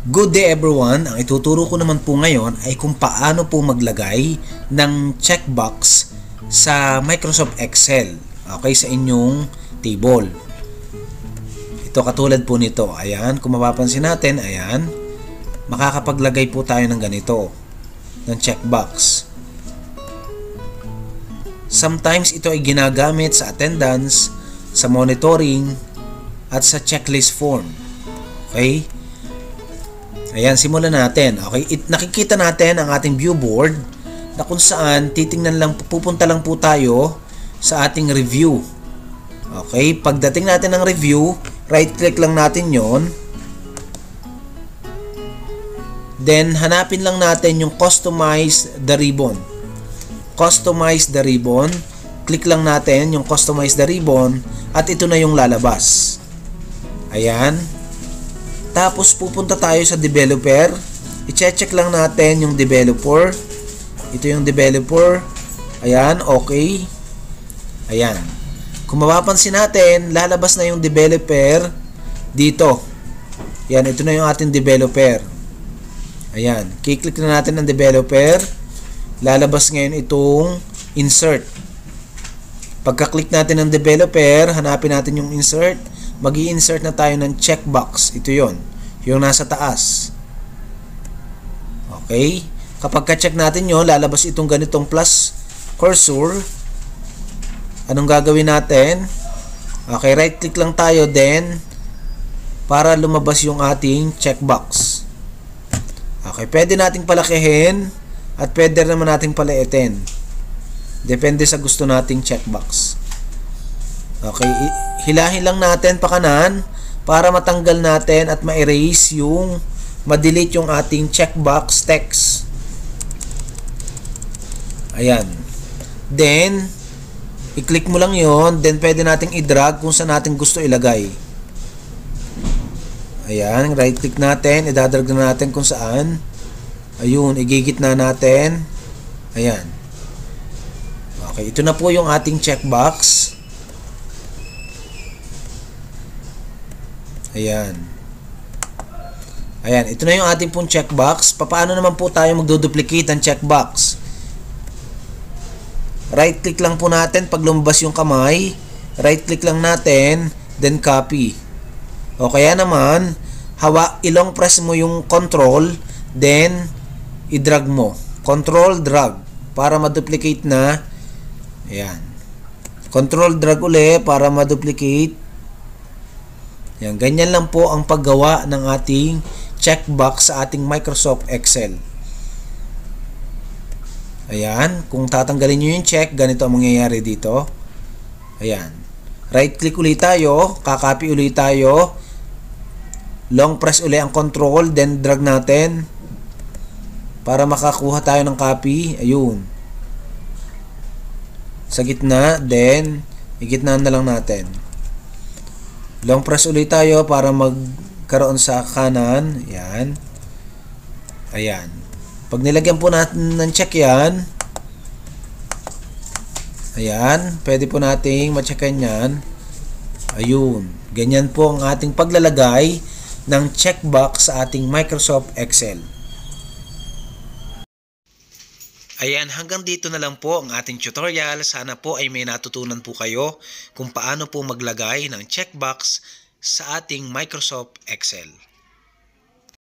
Good day everyone! Ang ituturo ko naman po ngayon ay kung paano po maglagay ng checkbox sa Microsoft Excel, okay, sa inyong table. Ito katulad po nito. Ayan, kung mapapansin natin, ayan, makakapaglagay po tayo ng ganito, ng checkbox. Sometimes ito ay ginagamit sa attendance, sa monitoring, at sa checklist form. Okay? Ayan, simulan natin. Okay, nakikita natin ang ating view board na kung saan pupunta lang po tayo sa ating review. Okay, pagdating natin ng review, right click lang natin yon. Then, hanapin lang natin yung customize the ribbon. Customize the ribbon. Click lang natin yung customize the ribbon at ito na yung lalabas. Ayan. Tapos pupunta tayo sa developer. I-check lang natin yung developer. Ito yung developer. Ayan, okay. Ayan. Kung mapapansin natin, lalabas na yung developer dito. Ayan, ito na yung ating developer. Ayan, kiklik na natin ang developer. Lalabas ngayon itong insert. Pagka-click natin ng developer, hanapin natin yung insert. Mag-i-insert na tayo ng checkbox. Ito yon, yung nasa taas. Okay? Kapag ka-check natin yon, lalabas itong ganitong plus cursor. Anong gagawin natin? Okay, right click lang tayo then para lumabas yung ating checkbox. Okay, pwede nating palakihin at pwede naman nating paliitin. Depende sa gusto nating checkbox. Okay, hilahin lang natin pa kanan para matanggal natin at ma-erase yung ma-delete yung ating checkbox text. Ayan. Then, i-click mo lang yon, then pwede nating i-drag kung saan natin gusto ilagay. Ayan, right click natin, idadrag na natin kung saan. Ayun, igigit na natin. Ayan. Okay, ito na po yung ating checkbox. Ayan. Ayan, ito na yung ating pong checkbox. Paano naman po tayo magduduplicate ng checkbox? Right click lang po natin pag lumabas yung kamay. Right click lang natin, then copy. O kaya naman, ilong press mo yung control, then i-drag mo. Control, drag. Para ma-duplicate na. Ayan. Control, drag uli para ma-duplicate. Yan, ganyan lang po ang paggawa ng ating checkbox sa ating Microsoft Excel. Ayan, kung tatanggalin nyo yung check, ganito ang mangyayari dito. Ayan. Right click ulit tayo, kakopy ulit tayo. Long press ulit ang control, then drag natin para makakuha tayo ng copy. Ayun. Sa gitna, then igitnaan na lang natin. Long press ulit tayo para magkaroon sa kanan. Ayan. Ayan. Pag nilagyan po natin ng check yan, ayan, pwede po nating ma-checkan yan. Ayun. Ganyan po ang ating paglalagay ng checkbox sa ating Microsoft Excel. Ayan, hanggang dito na lang po ang ating tutorial. Sana po ay may natutunan po kayo kung paano po maglagay ng checkbox sa ating Microsoft Excel.